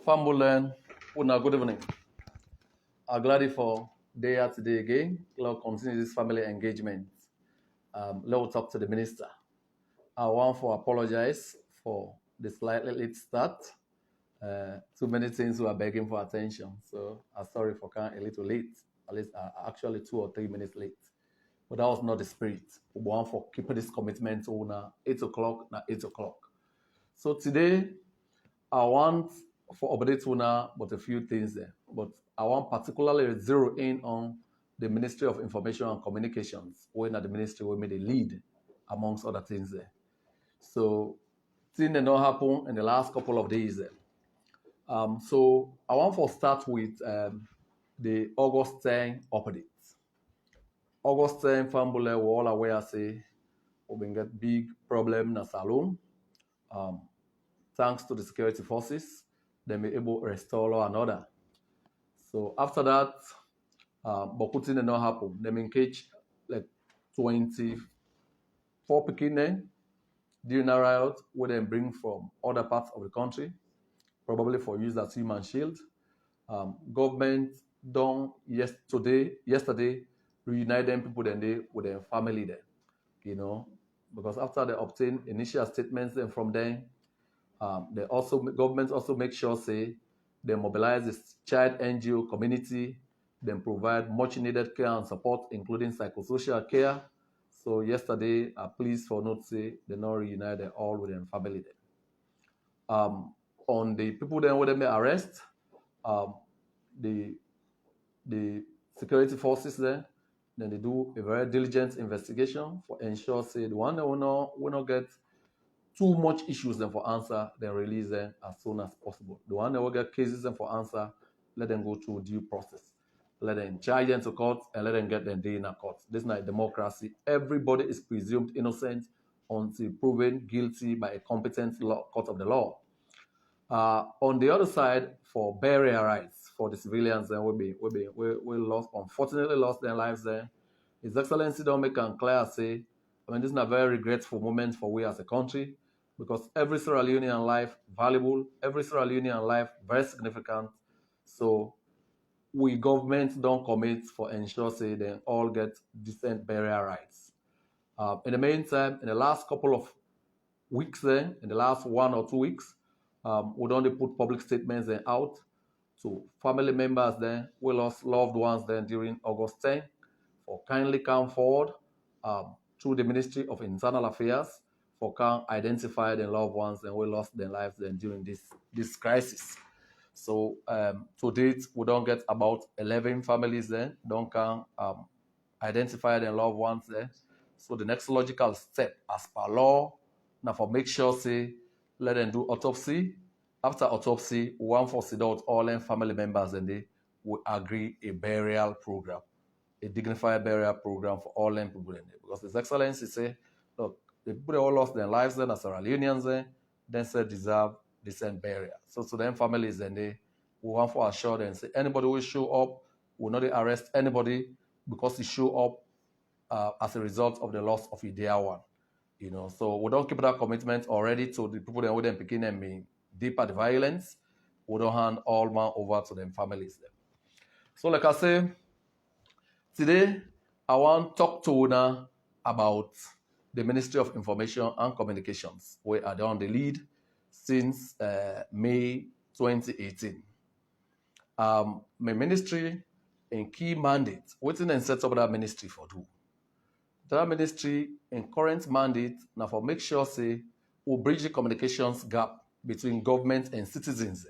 Fambulen, good evening. I'm glad for day here today again. Let's continue this family engagement. Let's talk to the minister. I want to apologize for the slightly late start. Too many things were begging for attention. So I'm sorry for coming a little late, at least actually 2 or 3 minutes late. But that was not the spirit. We want for keeping this commitment on 8 o'clock, now 8 o'clock. So today, I want for update now, but a few things there. But I want particularly zero in on the Ministry of Information and Communications, when at the ministry we made a lead amongst other things there. So things that not happen in the last couple of days there. So I want to start with the August 10 update. August 10 Fambule, we're all aware say we been get big problem in Salon. Thanks to the security forces, they may able to restore law and order. So after that, but did not happen. They engage like 24 people during a riot, where they bring from other parts of the country, probably for use as human shield. Government done yesterday reunite them people then with their family then, because after they obtain initial statements then from them. Government also make sure say they mobilize the child NGO community, then provide much needed care and support, including psychosocial care. So yesterday, pleased for note say they not reunited all with their family then. On the people then where they may arrest, the security forces then they do a very diligent investigation for ensure say the one that will not get too much issues then for answer, then release them as soon as possible. The one that will get cases then for answer, let them go through due process. Let them charge them to court and let them get them day in a court. This is not a democracy. Everybody is presumed innocent until proven guilty by a competent court of the law. On the other side, for burial rights for the civilians, then we unfortunately lost their lives there. His Excellency don't make it clear say, this is a very regretful moment for we as a country, because every Sierra Leonean life valuable, every Sierra Leonean life very significant. So we government don't commit for ensure say they all get decent burial rights. In the meantime, in the last couple of weeks then, in the last 1 or 2 weeks, we don't put public statements then out to family members then, we lost loved ones then during August 10, for kindly come forward through the Ministry of Internal Affairs for can identify the loved ones and we lost their lives then during this crisis. So to date, we don't get about 11 families then, don't can identify their loved ones there. So the next logical step as per law, now for make sure say, let them do autopsy. After autopsy, we want for sit out all them family members and they will agree a burial program, a dignified burial program for all them people in there. Because His Excellency say, look, the people that all lost their lives then as Sierra Leoneans then say deserve decent burial. So to them families then we want for assure them say anybody will show up, will not arrest anybody because he show up as a result of the loss of a dear one. So we don't keep that commitment already to the people that wouldn't begin and be deeper the violence. We don't hand all man over to them families then. So like I say, today I want to talk to you about the Ministry of Information and Communications, where I done the lead since May 2018. My ministry in key mandate, waiting and set up that ministry for do. That ministry in current mandate now for make sure say we bridge the communications gap between government and citizens,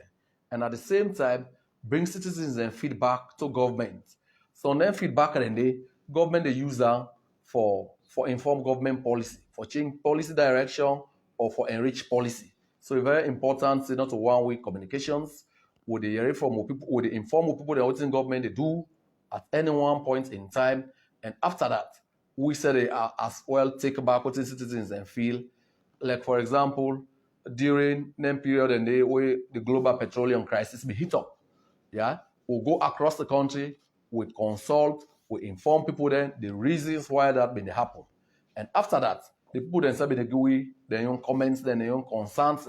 and at the same time bring citizens and feedback to government. So then feedback and the government they use that for inform government policy, for change policy direction or for enrich policy. So it's very important not to one-way communications with the inform people that what in government they do at any one point in time, and after that we said they as well take back what citizens and feel. Like for example, during the period and the way the global petroleum crisis be hit up, we'll go across the country, we consult, we inform people then the reasons why that been happen. And after that, the people then say they give their own comments, then their own concerns.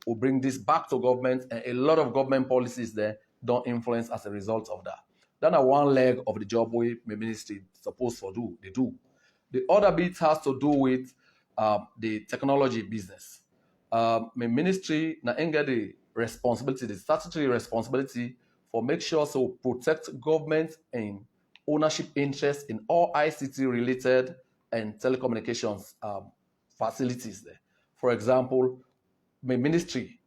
will bring this back to government, and a lot of government policies there don't influence as a result of that. That's one leg of the job we the ministry supposed to do. They do. The other bit has to do with the technology business. My ministry na get the responsibility, the statutory responsibility for make sure to protect government and ownership interests in all ICT related and telecommunications facilities there. For example, my ministry,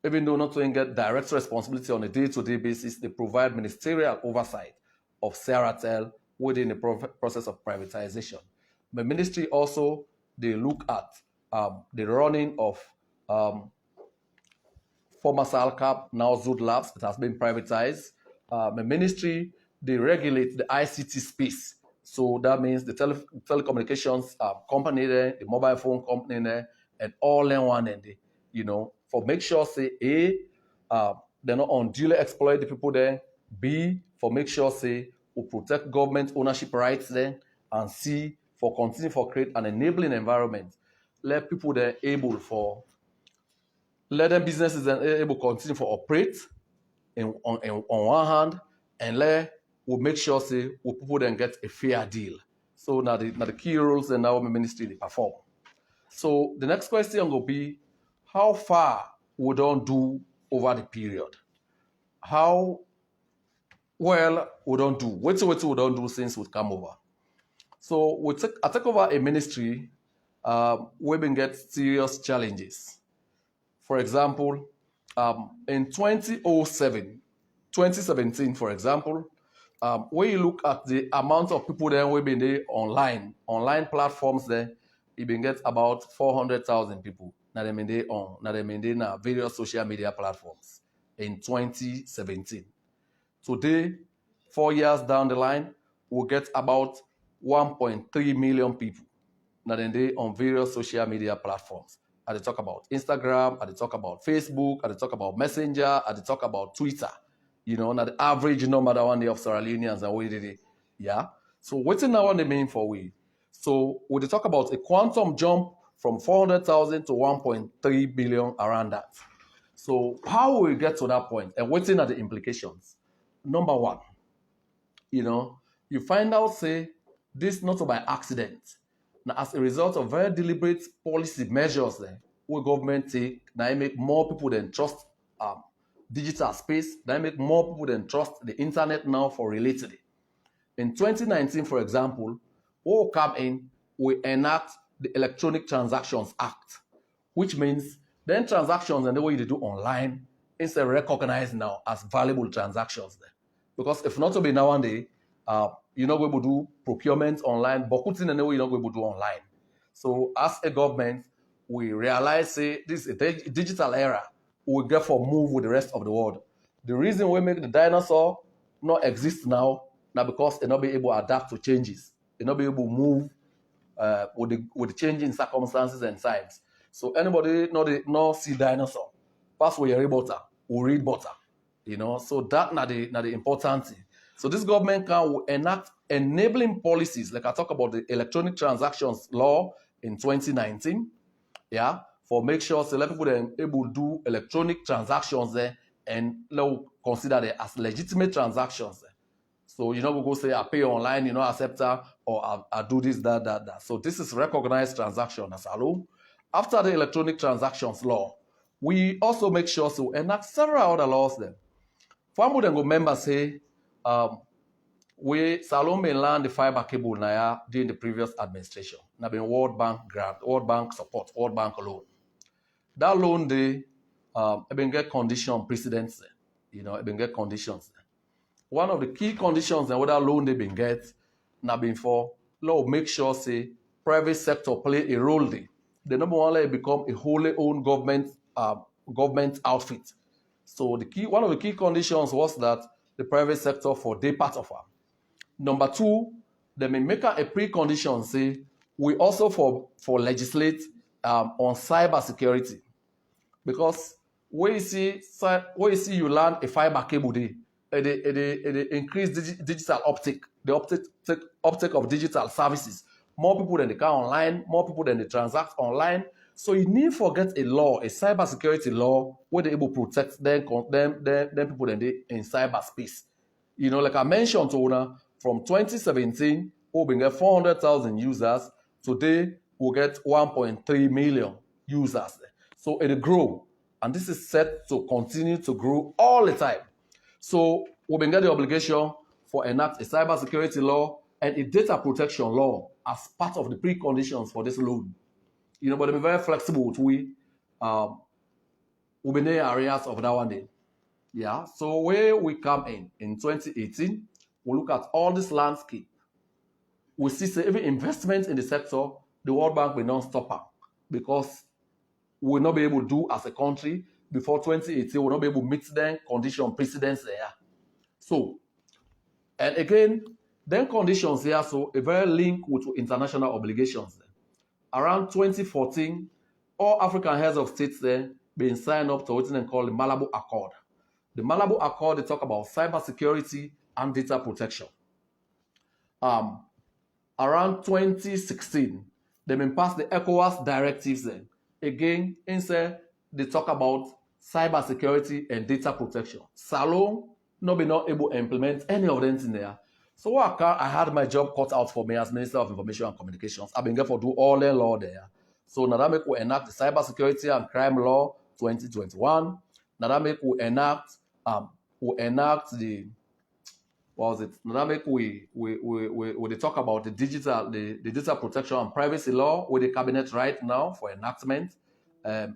even though not to get direct responsibility on a day-to-day basis, they provide ministerial oversight of Seratel within the process of privatization. My ministry also, they look at the running of former Salcap, now Zood Labs, it has been privatized. My ministry, they regulate the ICT space. So that means the telecommunications company there, the mobile phone company there, and all in one end, for make sure say they're not unduly exploit the people there. B, for make sure say we protect government ownership rights there, and C, for continue for create an enabling environment. Let people there able for let them businesses able continue for operate on one hand, and we make sure say we people then get a fair deal. So now the key roles and now my ministry they perform. So the next question will be how far we don't do over the period. How well we don't do. What we don't do since we come over. So I take over a ministry, we've been get serious challenges. For example, in 2017, for example, when you look at the amount of people there we've been there online platforms there, you been get about 400,000 people. Now they been there on various social media platforms in 2017. Today, 4 years down the line, we'll get about 1.3 million people now they on various social media platforms. I talk about Instagram, I talk about Facebook, I talk about Messenger, I talk about Twitter. Now the average number that one day of Sierra Leoneans and we did it. Yeah. So what's in now the mean for we? So we talk about a quantum jump from 400,000 to 1.3 billion around that. So how will we get to that point? And what's in are the implications? Number one, you find out, say, this not by accident. Now, as a result of very deliberate policy measures there, where government take, now make more people than trust digital space, now make more people than trust the internet now for related. In 2019, for example, we come in, we enact the Electronic Transactions Act, which means then transactions and the way you do online is recognized now as valuable transactions there. Because if not to be nowadays, you're not going to do procurement online, but putting in the way you're not going to do online. So as a government, we realize say this is a digital era. We therefore move with the rest of the world. The reason we make the dinosaur not exist now because they not be able to adapt to changes. They not be able to move with the changing circumstances and times. So anybody not see dinosaur, pass where you're able to, will read better. So that not the important thing. So this government can enact enabling policies, like I talk about the electronic transactions law in 2019, yeah, for make sure so let people then able to do electronic transactions there and consider them as legitimate transactions there. So we go say I pay online, accept that, or I do this, that. So this is recognized transaction as a law. After the electronic transactions law, we also make sure to enact several other laws then. For then go members say we Salome land the fiber cable now during the previous administration. Now been World Bank grant, World Bank support, World Bank loan. That loan they been get condition precedents there. Been get conditions there. One of the key conditions and what that loan they been get now been for law make sure say private sector play a role there. The number one like become a wholly owned government outfit. So one of the key conditions was that the private sector for day part of it. Number two, they may make a precondition say we also for legislate on cyber security, because where you see you land a fiber cable day, it increase digital uptake, the uptake of digital services. More people than they can online, more people than they transact online. So you need to get a law, a cybersecurity law, where they able to protect them people in cyberspace. You know, like I mentioned to Una, from 2017, we get 400,000 users. Today, we'll get 1.3 million users. So it'll grow. And this is set to continue to grow all the time. So we've been getting the obligation for enact a cybersecurity law and a data protection law as part of the preconditions for this loan. You know, but they'll be very flexible with we've been in areas of that one day. Yeah, so where we come in 2018, we look at all this landscape. We see even investment in the sector, the World Bank will not stop her because we'll not be able to do as a country before 2018, we'll not be able to meet the condition precedents there. So, and again, then conditions here, so a very link with international obligations. Around 2014, all African heads of states there been signed up to what they call the Malabo Accord. The Malabo Accord, they talk about cybersecurity and data protection. Around 2016, they been passed the ECOWAS directives then. Again, inside, they talk about cybersecurity and data protection. Salon, not be not able to implement any of them in there. So I had my job cut out for me as Minister of Information and Communications. I've been there for do all the law there. So now that make we enact the Cybersecurity and Crime Law 2021. Now that make we enact the what was it? Now that make we talk about the digital protection and privacy law with the cabinet right now for enactment.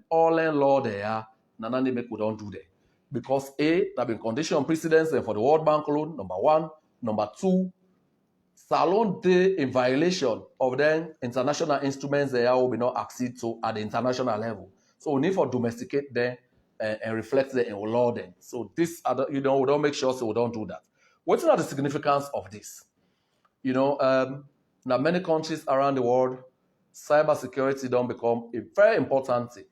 All the law there. Now that make we don't do that because there have been condition precedents for the World Bank loan. Number one. Number two, Salon Day in violation of the international instruments they will be not accede to at the international level. So we need to domesticate them and reflect them in law then. So this, we don't make sure so we don't do that. What are the significance of this? You know, now many countries around the world, cybersecurity don't become a very important thing.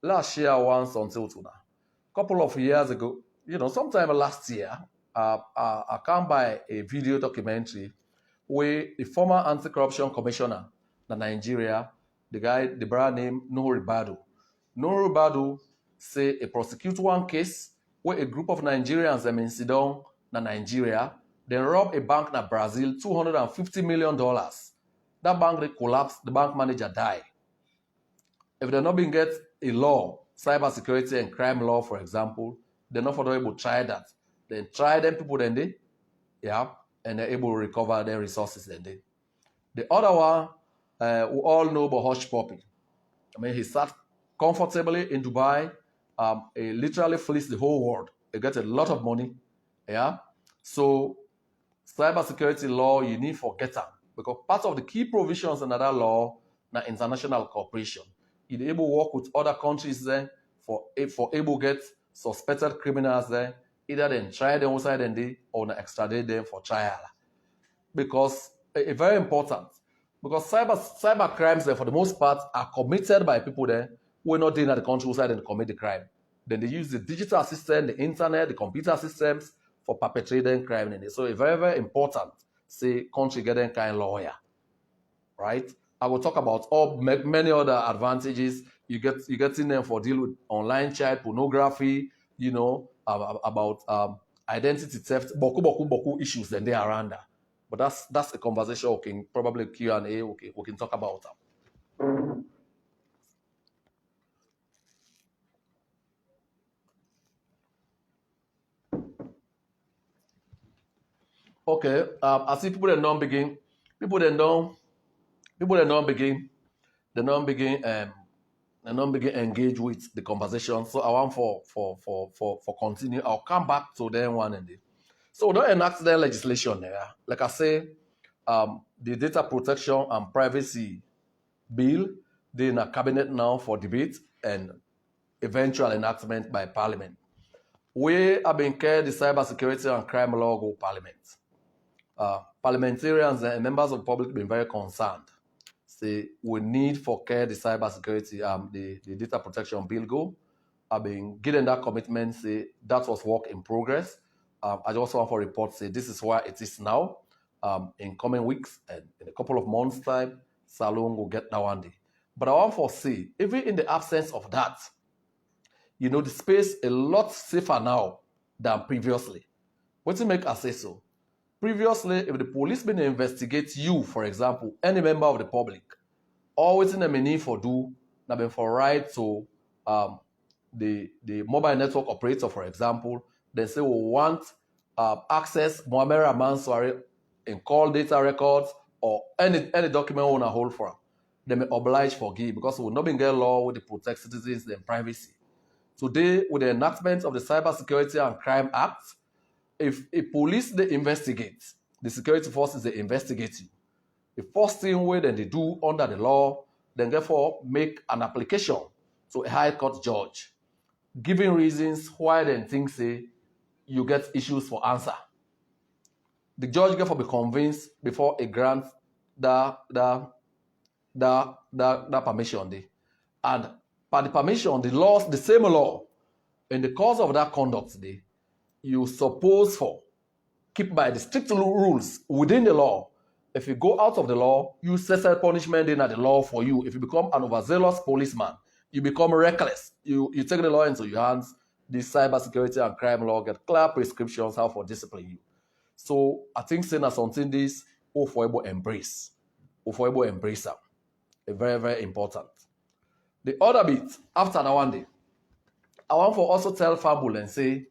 Last year, once until now, a couple of years ago, you know, sometime last year, I come by a video documentary where the former anti-corruption commissioner in Nigeria, the brand named Nuhu Ribadu. Nuhu Ribadu say a prosecute one case where a group of Nigerians in Sidon in Nigeria, they rob a bank in Brazil, $250 million. That bank they collapsed, the bank manager died. If they're not being get a law, cybersecurity and crime law, for example, they're not able to try that. Then try them people then they, and they're able to recover their resources then they. The other one, we all know about Hush Puppy. I mean, he sat comfortably in Dubai. He literally fleeced the whole world. He got a lot of money. Yeah. So cybersecurity law, you need to get them because part of the key provisions in that law, na international cooperation. You're able to work with other countries there for able to get suspected criminals there. Either then try them outside and they or extradite them for trial. Because it's very important. Because cyber crimes there, for the most part, are committed by people there who are not in the country outside and commit the crime. Then they use the digital system, the internet, the computer systems for perpetrating crime in it. So it's very, very important. Say country getting kind of lawyer. Right? I will talk about many other advantages you get in them for deal with online child pornography, you know, about identity theft, boku issues then they are around that. But that's a conversation we can probably Q&A we can talk about that. Okay, I see people that don't begin engage with the conversation. So I want for continue. I'll come back to them one and day. So don't enact their legislation there. Like I say, the data protection and privacy bill, they're in a cabinet now for debate and eventual enactment by parliament. We have been care the cybersecurity and crime law go parliament. Parliamentarians and members of the public have been very concerned. Say we need for care the cybersecurity, the data protection bill go. I've been given that commitment, say that was work in progress. I just want to report, say this is where it is now. In coming weeks and in a couple of months' time, Salon will get that one day. But I want to say, even in the absence of that, the space a lot safer now than previously. What to make us say so? Previously, if the police been investigate you, for example, any member of the public, all waiting them need for do, now been for right to the mobile network operator, for example, they say we want access Mohamed Rahman Swaray in call data records or any document we want to hold for them. They may oblige for give because we will not be get law with the protect citizens and privacy. Today, with the enactment of the Cybersecurity and Crime Act, if a police they investigate, the security forces they investigate you. The first thing where then they do under the law, then therefore make an application to a high court judge, giving reasons why then think say you get issues for answer. The judge therefore be convinced before a grant that permission day. And by the permission, the same law, in the course of that conduct day, you suppose for keep by the strict rules within the law. If you go out of the law, you set punishment in the law for you. If you become an overzealous policeman, you become reckless. You take the law into your hands. The cybersecurity and crime law get clear prescriptions how for discipline you. So I think saying that something this Ofoebo embrace. Ofoebo embrace them. Very, very important. The other bit, after that one day, I want to also tell Fabul and say,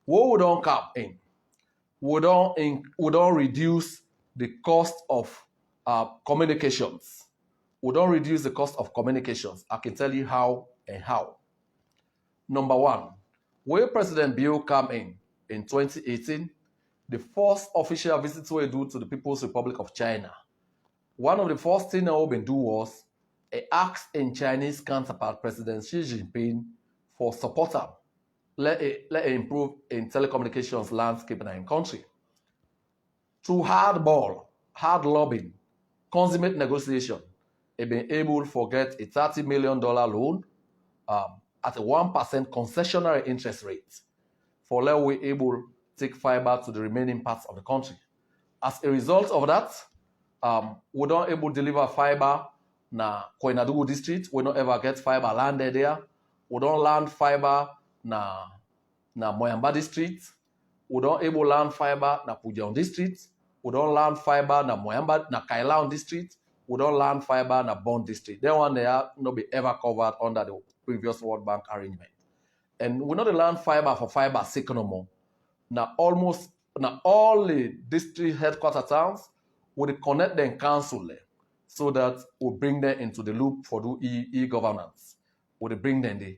what we don't cap in, we don't reduce the cost of communications. We don't reduce the cost of communications. I can tell you how and how. Number one, when President Bill came in 2018, the first official visit we do to the People's Republic of China, one of the first things I would do was ask in Chinese counterpart President Xi Jinping for support him. Let it improve in telecommunications landscape in our country. Through hard lobbying, consummate negotiation, it been able to get a $30 million loan at a 1% concessionary interest rate for let we able to take fiber to the remaining parts of the country. As a result of that, we don't able to deliver fiber na Koinadugu district. We don't ever get fiber landed there. We don't land fiber na Moyamba district. We don't able land fiber na Pujiang district. We don't land fiber na Moyamba na Kailaon district. We don't land fiber na Bond district. That one they are not be ever covered under the previous World Bank arrangement. And we not land fiber for fiber sake no more. Now almost all the district headquarter towns we connect them council there, so that we bring them into the loop for do e-governance. We bring them there.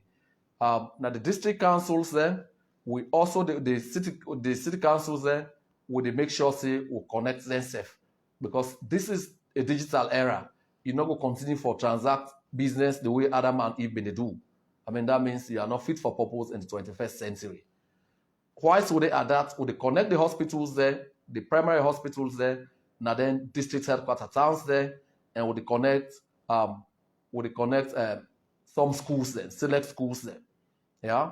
Now the district councils there, we also the city councils there, we make sure say we connect themselves because this is a digital era. You not go continue for transact business the way Adam and Eve been do. I mean that means you are not fit for purpose in the 21st century. Why would they adapt? Would they connect the hospitals there, the primary hospitals there, now then district headquarter towns there, and would they connect some schools there, select schools there. Yeah.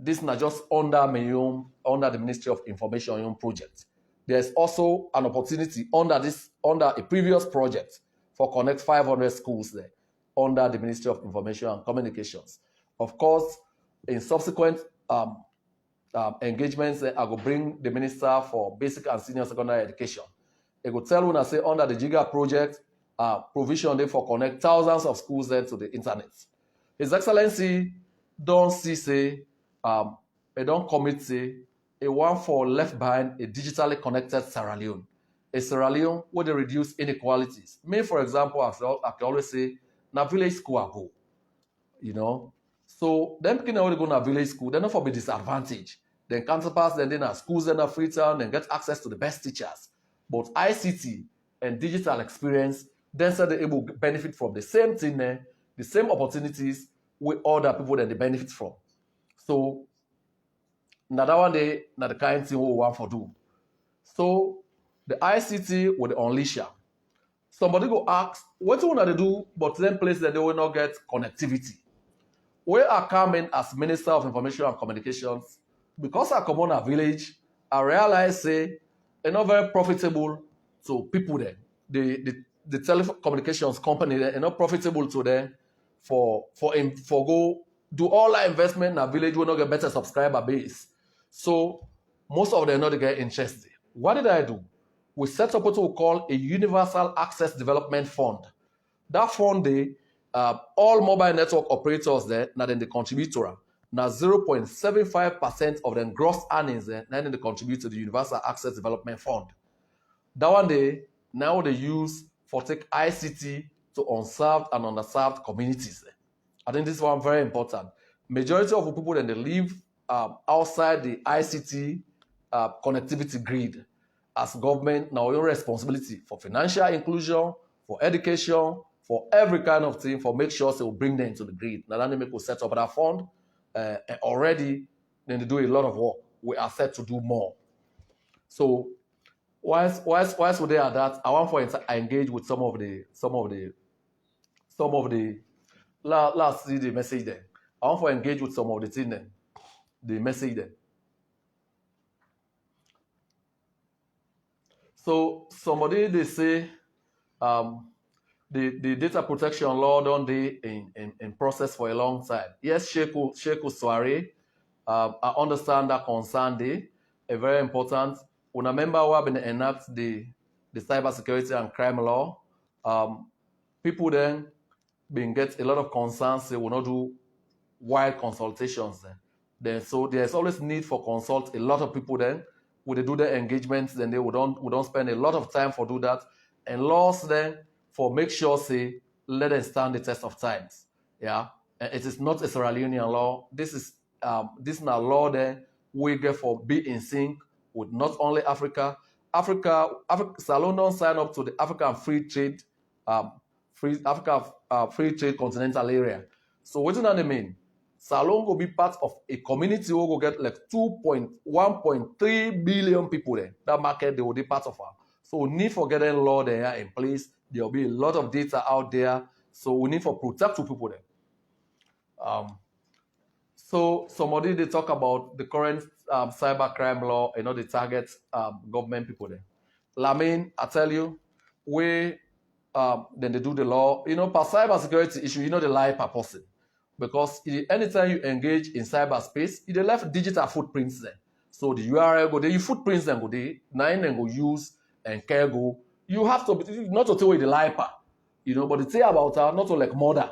This is not just under the Ministry of Information project. There's also an opportunity under a previous project for connect 500 schools there under the Ministry of Information and Communications. Of course, in subsequent engagements, I will bring the Minister for Basic and Senior Secondary Education. I will tell when I say under the Giga project, provision there for connect thousands of schools there to the internet. His Excellency don't see say, they don't commit say, a one for left behind a digitally connected Sierra Leone. A Sierra Leone where they reduce inequalities. Me, for example, I can always say, na village school I go. You know? So them people now go to village school, they're not for be disadvantaged. Then counterparts, then they schools in Freetown, then get access to the best teachers. But ICT and digital experience, then so they're able to benefit from the same thing there, the same opportunities with other people that they benefit from. So now that one day, now the kind of thing we want to do. So the ICT will unleash them. Somebody go ask, what do you want to do, but then place that they will not get connectivity. Where I come in as Minister of Information and Communications, because I come on a village, I realize say it's not very profitable to people there. The the telecommunications company, they're not profitable to them for go do all that investment in a village will not get better subscriber base. So most of them not get interested. What did I do? We set up what we call a Universal Access Development Fund. That fund, all mobile network operators there, now then they contribute to it. Now 0.75% of them gross earnings there, now then they contribute to the Universal Access Development Fund. That one day, now they use for take ICT to unserved and underserved communities. I think this one very important. Majority of the people that they live outside the ICT connectivity grid. As government, now your responsibility for financial inclusion, for education, for every kind of thing, for make sure they will bring them to the grid. Now that make us set up that fund, and already then they do a lot of work. We are set to do more. So whilst we they are that, I want to engage with some of the let's see the message there. I want to engage with some of the thing then. The message there. So somebody they say the data protection law don't be in process for a long time. Yes, Sheikh Swaray, I understand that concern day, a very important. When a member who have been enact the cybersecurity and crime law, people then been get a lot of concerns. They will not do wide consultations then. So there's always need for consult a lot of people then. When they do their engagements, then we don't spend a lot of time for do that. And laws then for make sure say let them stand the test of times. Yeah. And it is not a Sierra Leonean law. This is a law then we get for be in sync with not only Africa. Salon don't sign up to the African Free Trade Free Trade Continental Area. So what does that mean? Salon will be part of a community who will get like 1.3 billion people there. That market they will be part of her. So we need for getting law there in place. There will be a lot of data out there. So we need for protect two people there. So somebody they talk about the current cyber crime law, the target government people there. Lamin, I tell you, then they do the law. Per cyber security issue, the lie per person. Because anytime you engage in cyberspace, they left digital footprints there. So the URL go there, your footprints then go there, nine then go use and care go. You have to not to tell you the lie part, but the thing about her, not to like murder,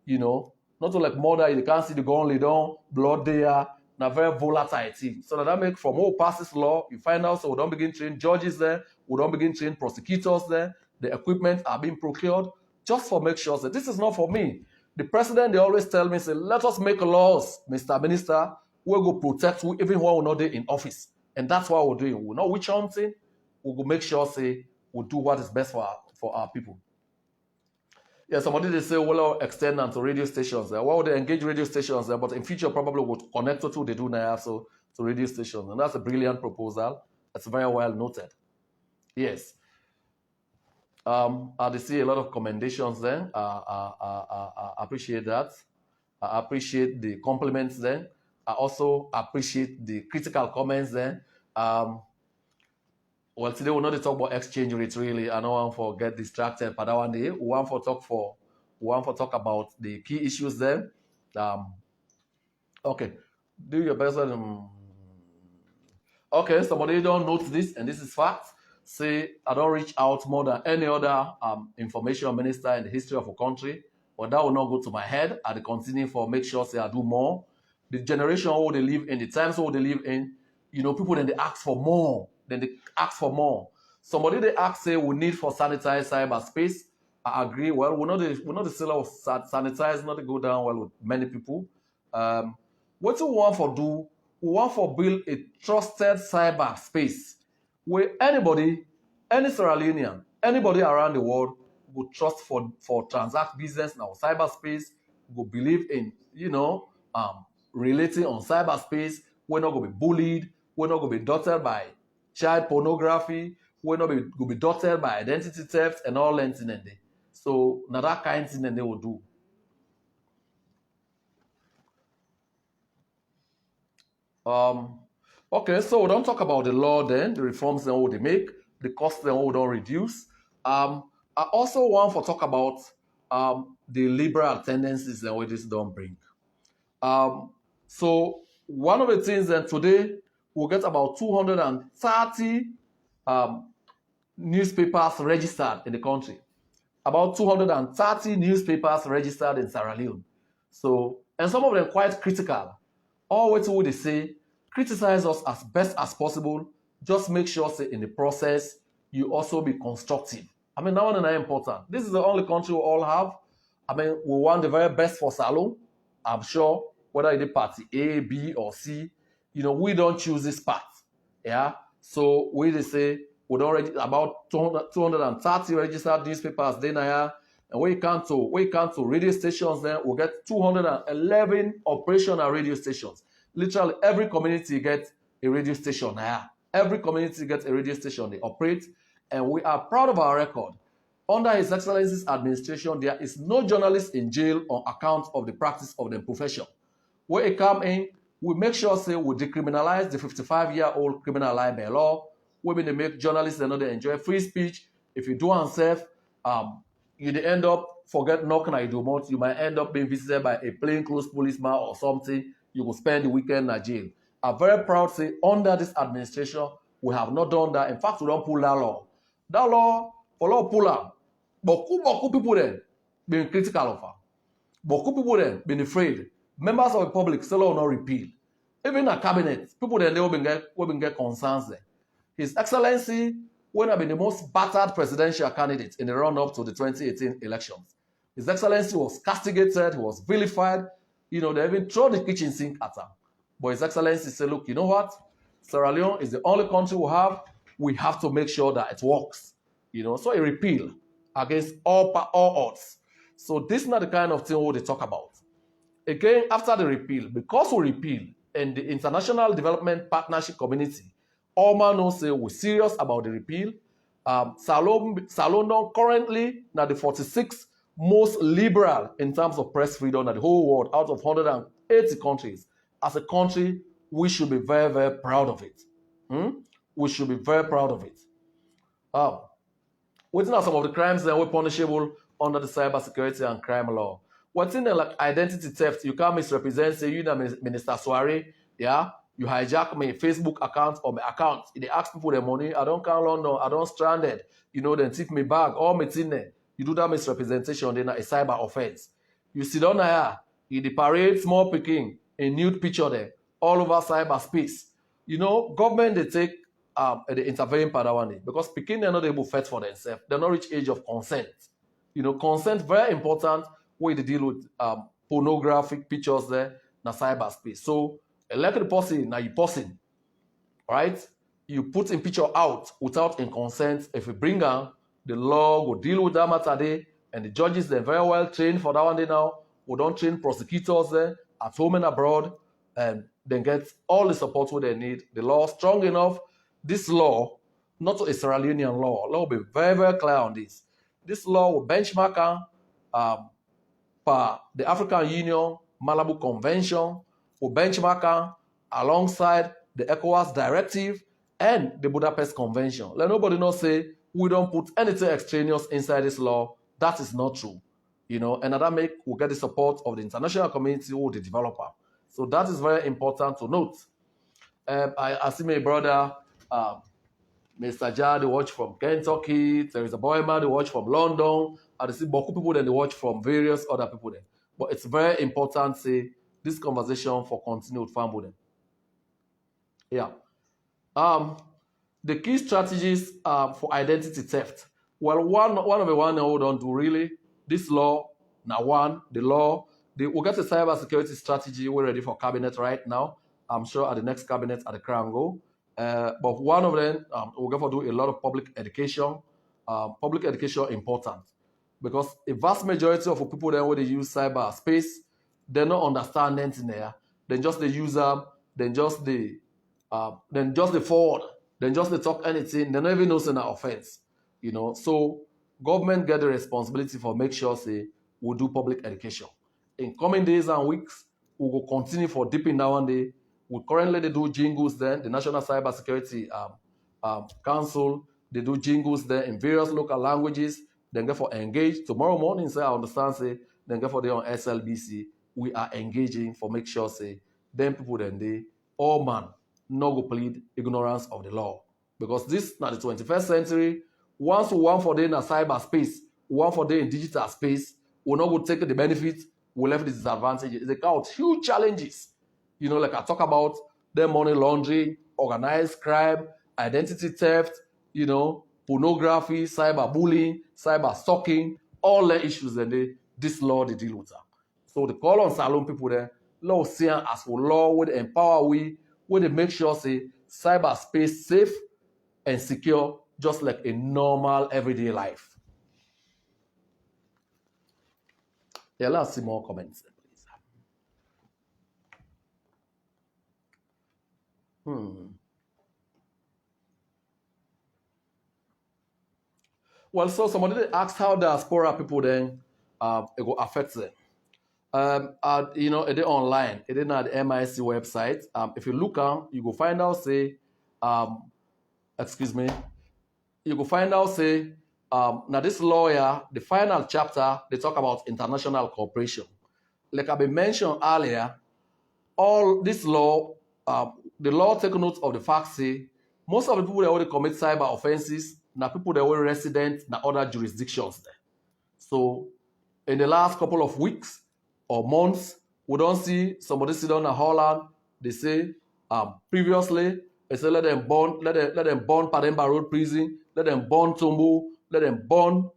not to like murder, you can't see the gun lay down, blood there, now very volatile thing. So that make from all passes law, you find out so we don't begin train judges there, we don't begin train prosecutors there, the equipment are being procured just for make sure that this is not for me. The president, they always tell me, say, let us make laws, Mr. Minister, we'll go protect you even when we're not there in office. And that's what we're doing. We know which something, we'll go make sure, say, we'll do what is best for our people. Yeah, somebody they say, well, extend them to radio stations. Well, they engage radio stations there, but in future probably will connect to they do now so to radio stations. And that's a brilliant proposal. That's very well noted. Yes. I see a lot of commendations then. I appreciate that. I appreciate the compliments then. I also appreciate the critical comments then. Well, today we're not talk about exchange rates really. I don't want to get distracted, but that one day we want to talk about the key issues then. Okay, do your best. Okay, somebody don't note this, and this is fact. Say, I don't reach out more than any other information minister in the history of a country, but that will not go to my head. I continue for make sure say I do more. The generation who they live in, the times who they live in, people then they ask for more. Somebody they ask say we need for sanitized cyberspace. I agree. Well, we're not the seller of sanitize, not to go down well with many people. What do we want for do? We want for build a trusted cyberspace where anybody, any Sierra Leonean, anybody around the world would trust for transact business in our cyberspace, would believe in, relating on cyberspace. We're not going to be bullied. We're not going to be dotted by child pornography. We're not going to be dotted by identity theft and all that thing. So now that kind of thing they will do. Okay, so we don't talk about the law then, the reforms then what they make, the costs then what we don't reduce. I I also want to talk about the liberal tendencies and what this don't bring. So one of the things that today we'll get about 230 um, newspapers registered in the country. About 230 newspapers registered in Sierra Leone. So, and some of them quite critical. All what they say, criticize us as best as possible. Just make sure, say, in the process, you also be constructive. I mean, that one is important. This is the only country we all have. I mean, we want the very best for Salone. I'm sure, whether it's party A, B, or C, we don't choose this path. Yeah. So we just say we don't about 230 registered newspapers then here, and we come to radio stations. Then we'll get 211 operational radio stations. Literally every community gets a radio station here. Every community gets a radio station they operate, and we are proud of our record. Under His Excellency's administration, there is no journalist in jail on account of the practice of the profession. When it come in, we make sure say we decriminalize the 55-year-old criminal libel law. We they make journalists and they enjoy free speech. If you do unsafe, you end up forget knocking at your door. You might end up being visited by a plainclothes policeman or something. You will spend the weekend in jail. I'm very proud to say under this administration, we have not done that. In fact, we don't pull that law. That law, for law pull out. Beaucoup people then being critical of her. Beaucoup people then being afraid. Members of the public still will not repeal. Even a cabinet, people then they will get concerns there. His Excellency would have been the most battered presidential candidate in the run-up to the 2018 elections. His Excellency was castigated, he was vilified. They even throw the kitchen sink at him. But His Excellency said, look, you know what? Sierra Leone is the only country we have. We have to make sure that it works. So a repeal against all odds. So this is not the kind of thing we talk about. Again, after the repeal, because we repeal and the International Development Partnership Community, all man knows say we're serious about the repeal. Salone currently now the 46th most liberal in terms of press freedom in the whole world out of 180 countries. As a country, we should be very, very proud of it. We should be very proud of it. What are some of the crimes that were punishable under the cybersecurity and crime law? What's in like identity theft? You can't misrepresent, say you know Minister Swaray, yeah? You hijack my Facebook account or my account. They ask people the money. I don't come London. I don't stranded. Then take me bag. All my thing there. You do that misrepresentation, then a cyber offense. You sit down here, you parade small picking, a nude picture there, all over cyberspace. Government they take the intervene part one because picking they're not able to fight for themselves. They're not reach age of consent. Consent very important way to deal with pornographic pictures there in cyberspace. So elect the person, now you person, right? You put in picture out without in consent. If you bring her, the law will deal with that matter there, and the judges they're very well trained for that one day now. We don't train prosecutors there at home and abroad, and then get all the support what they need. The law strong enough. This law, not a Sierra Leonean law, will be very, very clear on this. This law will benchmark for the African Union Malabo Convention, will benchmark alongside the ECOWAS Directive and the Budapest Convention. Let nobody not say we don't put anything extraneous inside this law. That is not true. And that will get the support of the international community or the developer. So that is very important to note. I see my brother, Mr. Jah, they watch from Kentucky. There is a boy man, they watch from London. And I see beaucoup people then they watch from various other people there. But it's very important say this conversation for continued family. Yeah. The key strategies for identity theft. Well, one of the one who don't do really this law. Now the law. We'll get a cybersecurity strategy. We're ready for cabinet right now. I'm sure at the next cabinet at the Crown go. But one of them, we're going to do a lot of public education. Public education important because a vast majority of people then when they use cyberspace, they not understand anything there. Then just the user, then just the forward, then just the talk anything. They don't even know it's an offense. So government get the responsibility for make sure say we do public education. In coming days and weeks, we will continue for deep in that one day. We currently they do jingles then, the National Cybersecurity Council, they do jingles there in various local languages then get for engage. Tomorrow morning, say I understand, say, then get for the on SLBC, we are engaging for make sure, say, them people then they, all man, no go plead ignorance of the law. Because this now the 21st century, once we want for them in cyberspace, we want for them in digital space, we're not going to take the benefits, we left the disadvantages. They got huge challenges. You know, like I talk about the money laundering, organized crime, identity theft, you know, pornography, cyberbullying, cyber stalking, all the issues and this law they deal with that. So the call on Salon people there, law seeing as for law would empower we make sure say cyberspace safe and secure just like a normal everyday life. Yeah, let's see more comments, please. Well, so somebody asked how diaspora people then it will affect them. You know, it is online. It is at the MIC website. If you look on, you go find out say, excuse me, you go find out say, now this lawyer, the final chapter, they talk about international cooperation. Like I been mentioned earlier, all this law, the law take note of the fact say, most of the people that already commit cyber offenses, now people that were resident in other jurisdictions there. So in the last couple of weeks or months, we don't see somebody sit down in Holland. They say previously, they say let them burn Pademba Road prison, let them burn Tombo, let them burn,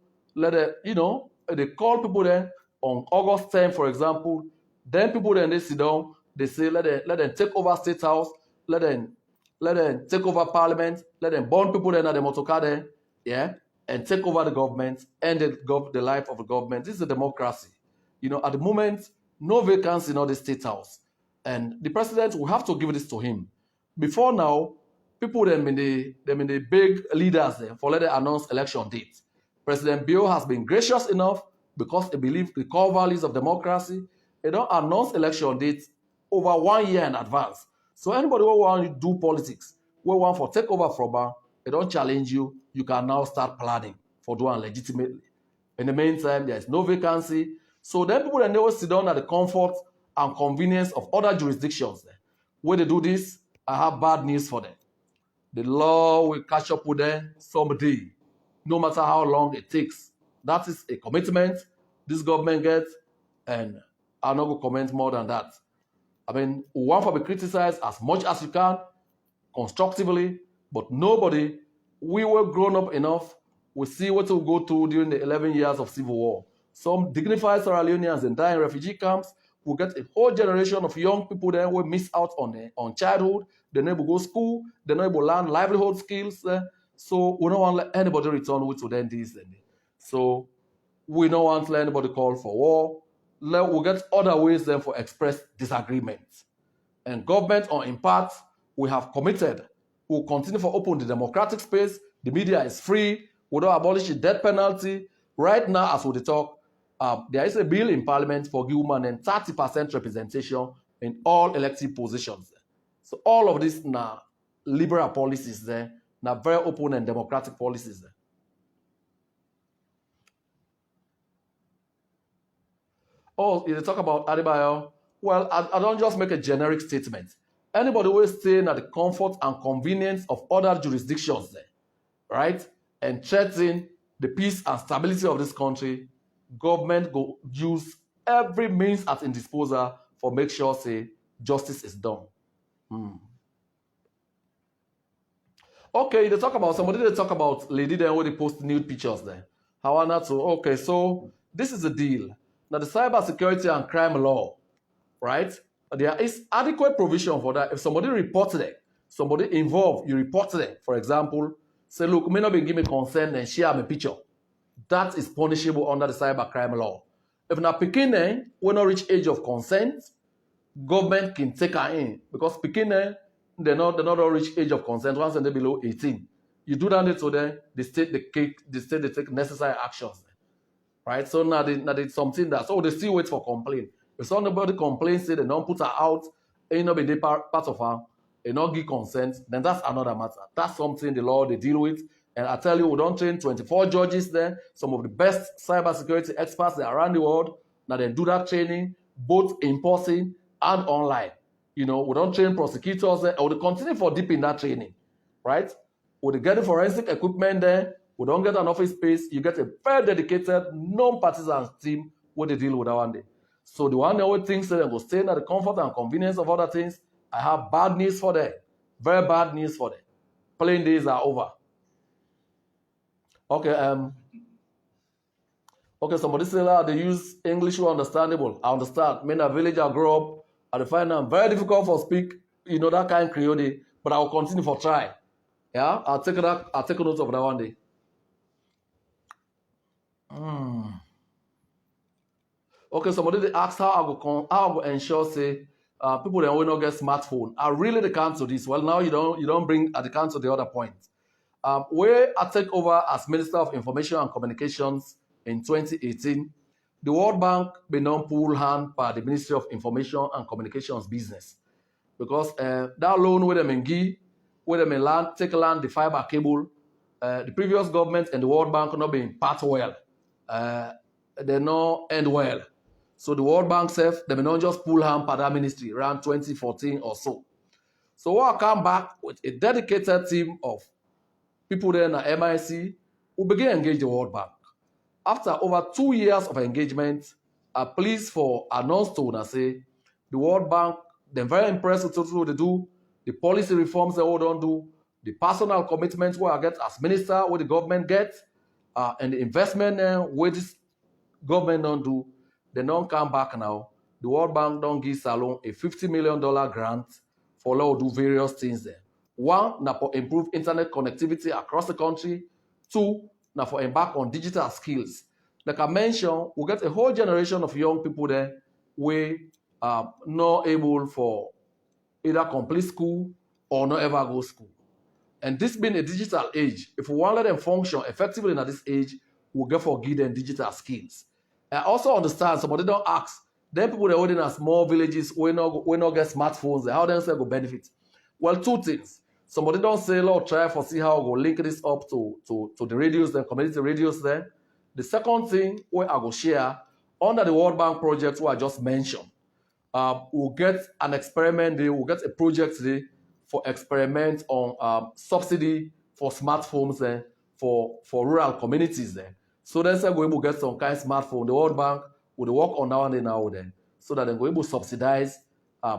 you know, they call people there on August 10, for example. Then people then they sit down, they say let them take over State House, let them take over Parliament, let them burn people there at the motorcar there, yeah, and take over the government, end the life of the government. This is a democracy. You know, at the moment, no vacancy in all the State House. And the president will have to give this to him. Before now, people them in the big leaders there for let them announce election dates. President Bill has been gracious enough because he believes the core values of democracy. They don't announce election dates over 1 year in advance. So anybody who want to do politics, who want for take over from her, they don't challenge you. You can now start planning for doing legitimately. In the meantime, there is no vacancy. So then people that never sit down at the comfort and convenience of other jurisdictions there. When they do this, I have bad news for them. The law will catch up with them someday, no matter how long it takes. That is a commitment this government gets, and I'm not going to comment more than that. I mean, we want to be criticized as much as you can, constructively, but nobody, we were grown up enough, we see what we go through during the 11 years of civil war. Some dignified Sierra Leoneans and die in refugee camps. We get a whole generation of young people there who miss out on childhood. They're not able to go to school. They're not able to learn livelihood skills. So we don't want to let anybody return with to them these days. So we don't want to let anybody call for war. We'll get other ways then for express disagreements. And government, or in part, we have committed. We'll continue for open the democratic space. The media is free. We don't abolish the death penalty. Right now, as we talk, there is a bill in Parliament for give women and 30% representation in all elective positions. So all of this now liberal policies there, now very open and democratic policies there. Oh, you talk about Adebayo. Well, I don't just make a generic statement. Anybody who is staying at the comfort and convenience of other jurisdictions there, right, and threaten the peace and stability of this country, government go use every means at its disposal for make sure say justice is done. Okay, they talk about somebody. They talk about lady there where they post nude pictures there. How not so? Okay, so this is the deal. Now the cybersecurity and crime law, right? There is adequate provision for that. If somebody reported it, somebody involved, you reported it. For example, say, look, may not be give me consent and share my picture. That is punishable under the cybercrime law. If na pikin when not reach age of consent, government can take her in because pikin they not reach age of consent once they're below 18. You do that to them, the state they take necessary actions, right? So now they something that so they still wait for complaint. If somebody complains, say they don't put her out, ain't not be part of her, they not give consent, then that's another matter. That's something the law they deal with. And I tell you, we don't train 24 judges there. Some of the best cybersecurity experts that are around the world. Now they do that training both in person and online. We don't train prosecutors there. Or we continue for deep in that training, right? We get the forensic equipment there. We don't get an office space. You get a very dedicated, non-partisan team where they deal with that one day. So the one that thinks that they will stay in the comfort and convenience of other things, I have bad news for them. Very bad news for them. Plain days are over. Okay, somebody say that they use English who understandable. I understand. Me in a village I grew up, I find them very difficult for speak, that kind of Creole, but I will continue for try. Yeah, I'll take a note of that one day. Okay, somebody they asked how I go ensure say people that will not get smartphone. I really the can't to this. Well, now you don't bring at the count to the other point. Where I take over as Minister of Information and Communications in 2018, the World Bank been on pool hand by the Ministry of Information and Communications business. Because that loan with them in Guy, with them in land, take land, the fiber cable, the previous government and the World Bank not being part well. They not end well. So the World Bank said they may not just pull hand by that ministry around 2014 or so. So I come back with a dedicated team of people there in the MIC who began to engage the World Bank. After over 2 years of engagement, I'm pleased for announce to and say the World Bank, they're very impressed with what they do, the policy reforms they all don't do, the personal commitments where I get as minister, what the government gets, and the investment where this government don't do, they don't come back now. The World Bank don't give Salon a $50 million grant for law to do various things there. One, now for improve internet connectivity across the country. Two, now for embark on digital skills. Like I mentioned, we get a whole generation of young people there who are not able for either complete school or not ever go school. And this being a digital age, if we want to let them function effectively at this age, we'll get for give them digital skills. I also understand somebody don't ask, then people that are holding in small villages we not get smartphones, how they say go benefit. Well, two things. Somebody don't say, Lord, try for see how I go link this up to the radios, the community radios there. The second thing where I go share under the World Bank project where I just mentioned, we'll get an experiment day, we'll get a project today for experiment on subsidy for smartphones there for rural communities there. So then say we're able to get some kind of smartphone. The World Bank will work on now and then now then, so that they're able to subsidize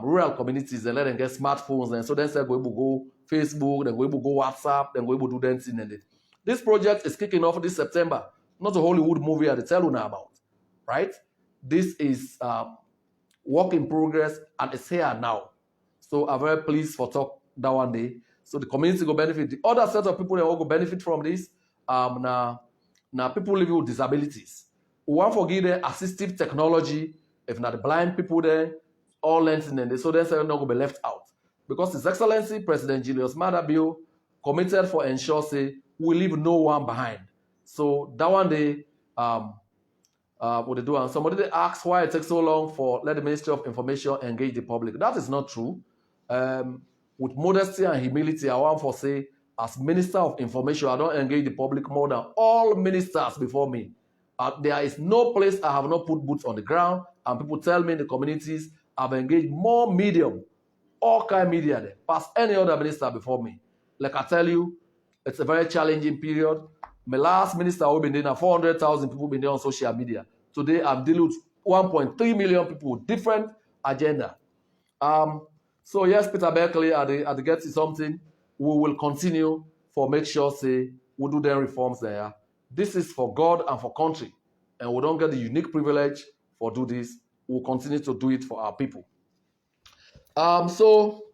rural communities and let them get smartphones. And so then say we're able to go Facebook, then we're able to go WhatsApp, then we're able to do dancing and it. This project is kicking off this September. Not a Hollywood movie I tell you now about, right? This is work in progress and it's here now. So I'm very pleased for talk that one day. So the community will benefit. The other set of people that will benefit from this now people living with disabilities. We want to give them assistive technology. If not the blind people there, all learning and so then they're not going to be left out. Because His Excellency President Julius Maada Bio committed for ensure say we leave no one behind. So that one day, what they do, and somebody they ask why it takes so long for let the Ministry of Information engage the public. That is not true. With modesty and humility, I want to say, as Minister of Information, I don't engage the public more than all ministers before me. There is no place I have not put boots on the ground, and people tell me in the communities I've engaged more medium, all kind of media there, past any other minister before me. Like I tell you, it's a very challenging period. My last minister we've been there, 400,000 people been there on social media. Today I'm dealing with 1.3 million people with different agenda. So yes, Peter Berkeley, at the get to something, we will continue for make sure say we do them reforms there. This is for God and for country, and we don't get the unique privilege for do this. We'll continue to do it for our people. So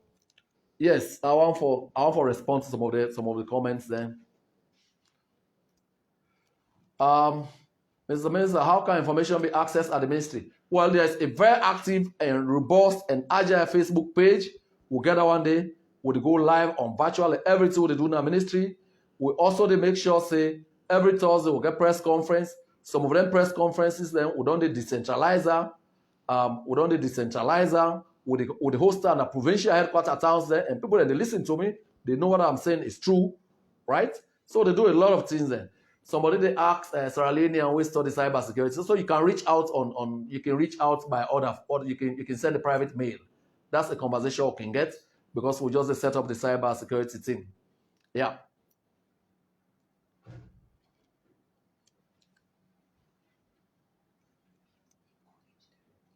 yes, I want for response to some of the comments then. Mr. Minister, how can information be accessed at the ministry? Well, there's a very active and robust and agile Facebook page. We'll get that one day. We'll go live on virtually everything they do in our ministry. We also they make sure say every Thursday we'll get press conference. Some of them press conferences then we don't do decentralizer. With the hoster and the provincial headquarter towns there, and people that they listen to me, they know what I'm saying is true, right? So they do a lot of things then. Somebody they ask Sierra Leonean we study cybersecurity. So you can reach out you can reach out by order, or you can send a private mail. That's a conversation we can get because we just set up the cybersecurity team. Yeah.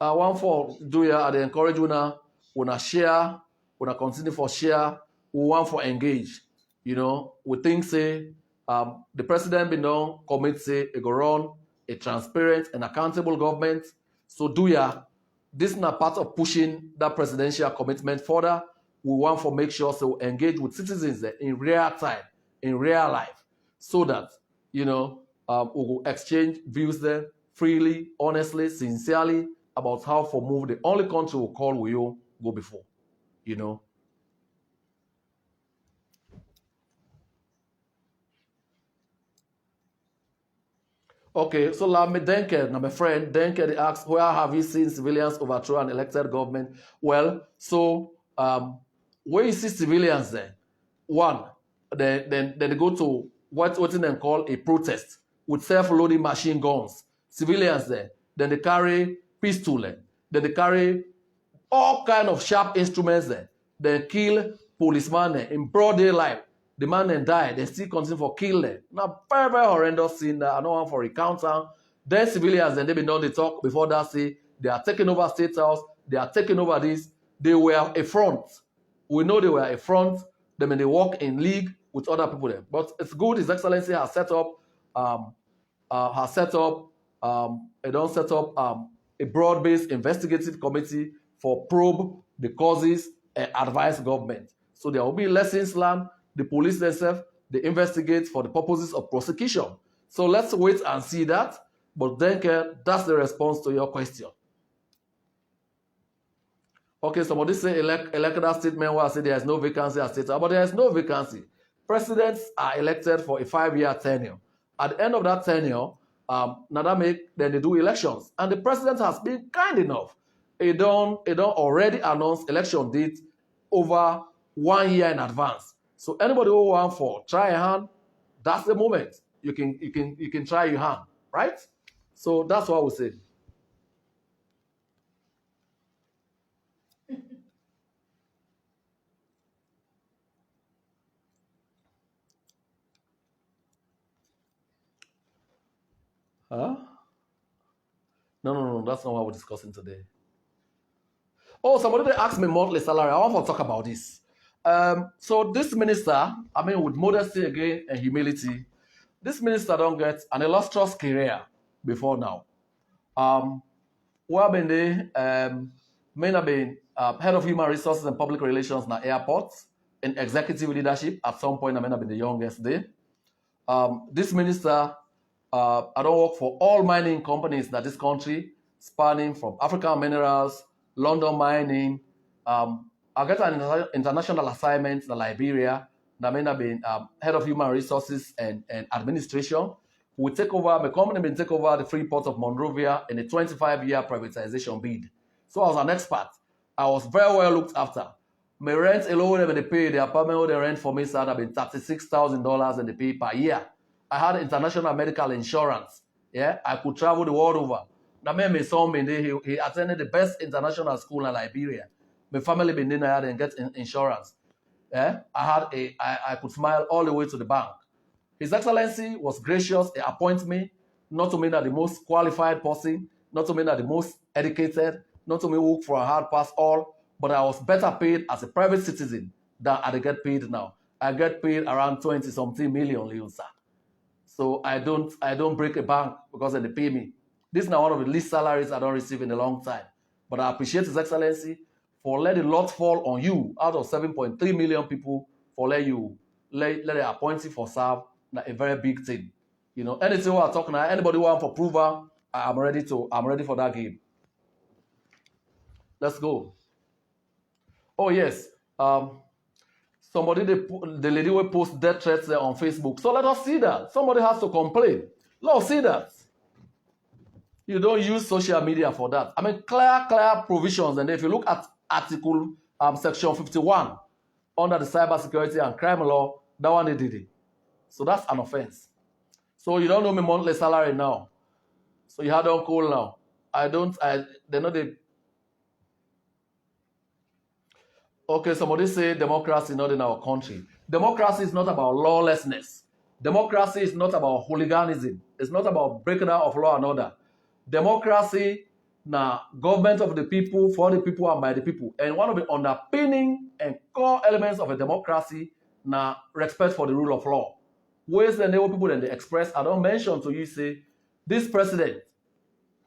One for do ya, I encourage una share, una continue for share, we want for engage. You know, we think say the president be known commit say it go run a transparent and accountable government. So do ya, this is not part of pushing that presidential commitment further. We want to make sure so engage with citizens in real time, in real life, so that you know we will exchange views there freely, honestly, sincerely about how for move the only country will call will you go before, you know. Okay, so Lame Denke, now my friend Denke, they asked, where have you seen civilians overthrow an elected government? Well, so where you see civilians there, one, then they go to what they call a protest with self-loading machine guns. Civilians there, then they carry pistol, then they carry all kind of sharp instruments there. Then kill policeman in broad daylight. The man then died. They still continue for kill them. Now, very, very horrendous scene that I don't want for recount. Then civilians, then they been done the talk before that say they are taking over State House, they are taking over this. They were a front. We know they were a front. Then they work in league with other people there. But it's good His Excellency has set up a broad-based investigative committee for probe the causes and advise government. So there will be lessons learned. The police themselves, they investigate for the purposes of prosecution. So let's wait and see that. But then that's the response to your question. Okay, somebody say electoral statement where I say there is no vacancy at state, but there is no vacancy. Presidents are elected for a 5-year tenure. At the end of that tenure, then they do elections. And the president has been kind enough. He don't already announce election date over 1 year in advance. So anybody who want for try a hand, that's the moment. You can try your hand, right? So that's what we say. Huh? No, that's not what we're discussing today. Oh, somebody asked me monthly salary. I want to talk about this. So this minister, with modesty again and humility, this minister don't get an illustrious career before now. Where been they? May have been head of human resources and public relations na airports in executive leadership. At some point, I may have been the youngest there. This minister, I don't work for all mining companies in this country, spanning from African Minerals, London Mining. I get an international assignment in Liberia. That may have been head of human resources and administration. We take over, my company will take over the free port of Monrovia in a 25-year privatization bid. So I was an expert. I was very well looked after. My rent alone, when they pay the apartment, they rent for me, so that been $36,000 and they pay per year. I had international medical insurance. Yeah, I could travel the world over. Now, my son, he attended the best international school in Liberia. My family been in there and get insurance. Yeah, I could smile all the way to the bank. His Excellency was gracious. He appointed me, not to mean that the most qualified person, not to mean that the most educated, not to mean work for a hard pass all, but I was better paid as a private citizen than I get paid now. I get paid around 20-something million, Leon, sir. So I don't break a bank because they pay me. This is now one of the least salaries I don't receive in a long time. But I appreciate His Excellency for letting lot fall on you out of 7.3 million people, for let the appointee for serve a very big thing. You know, anything we're talking about, anybody want for approval, I'm ready for that game. Let's go. Oh yes. Somebody, the lady will post death threats there on Facebook. So let us see that. Somebody has to complain. Let us see that. You don't use social media for that. Clear provisions. And if you look at Article Section 51 under the Cybersecurity and Crime Law, that one they did it. So that's an offense. So you don't know me monthly salary now. So you had on call now. They know they. Okay, somebody say democracy not in our country. Democracy is not about lawlessness. Democracy is not about hooliganism. It's not about breaking out of law and order. Democracy, na government of the people, for the people, and by the people. And one of the underpinning and core elements of a democracy, na respect for the rule of law. Ways the neighbor people then they express, I don't mention to you, say, this president,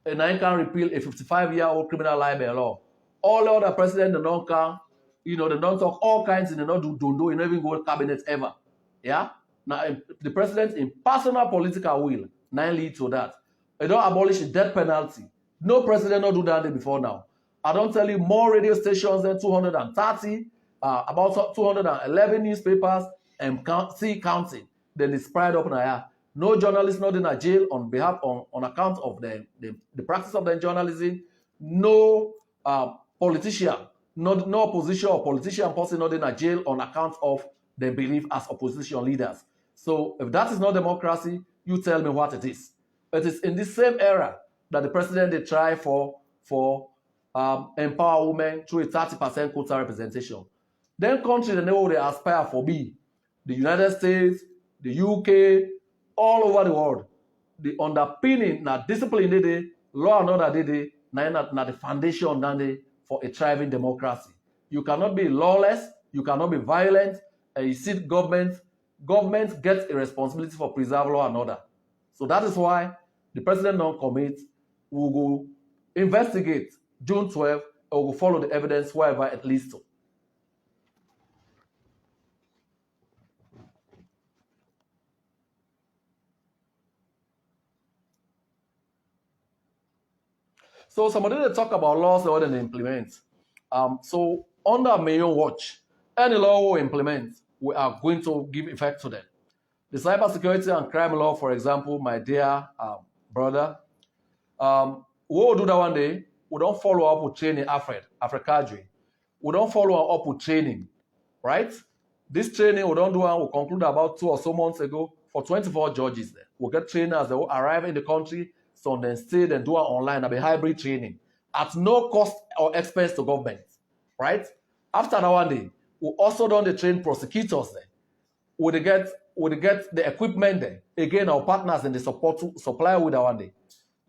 and I can repeal a 55-year-old criminal libel law. All other presidents, they don't can, they don't talk all kinds, and they don't do, you don't even go to cabinet ever. Yeah? Now, the president, in personal political will, now lead to that. They don't abolish the death penalty. No president not do that before now. I don't tell you more radio stations than 230, about 211 newspapers, and counting. Then it's spread up now. No journalist not in a jail on account of the practice of their journalism. No politician, no opposition or politician person not in a jail on account of their belief as opposition leaders. So if that is not democracy, you tell me what it is. It is in this same era that the president they try for empower women through a 30% quota representation. Then countries they know they aspire for be the United States, the UK, all over the world. The underpinning na discipline they law and order they na the foundation for a thriving democracy. You cannot be lawless, you cannot be violent, and you see government gets a responsibility for preserve law and order. So that is why the president don't commit, will go investigate June 12th, or will follow the evidence wherever it leads to. So somebody they talk about laws they want to implement. So under Mayo watch, any law we implement, we are going to give effect to them. The cybersecurity and crime law, for example, my dear brother, we will do that one day. We don't follow up with training Africadre. We don't follow up with training, right? This training we don't do one, we conclude about 2 or so months ago for 24 judges there. We'll get trainers that will arrive in the country, so then stay and do it online and be hybrid training at no cost or expense to government, right? After that one day, we also done the train prosecutors there. We get the equipment there. Again, our partners in the supply with that one day.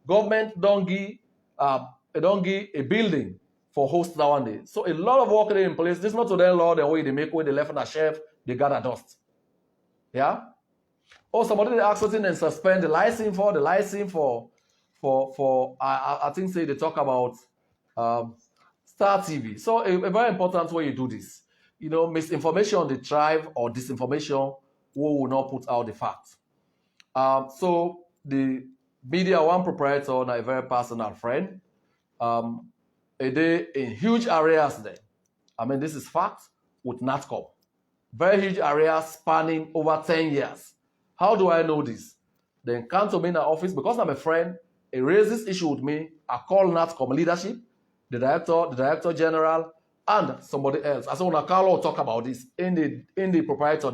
Government don't give a building for host that one day. So a lot of work in place. This is not to their law the way they make way they left on a shelf, they gather dust. Yeah? Or somebody they ask something and suspend the license for I think say they talk about Star TV. So a very important way you do this. Misinformation they thrive or disinformation will not put out the facts. So the media one proprietor and a very personal friend. A day in huge areas there. I mean, this is fact with NATCOM. Very huge areas spanning over 10 years. How do I know this? They come to me in the office because I'm a friend. He raised this issue with me. I call NATCOM leadership, the director general, and somebody else. I said, when I call or talk about this in the proprietor,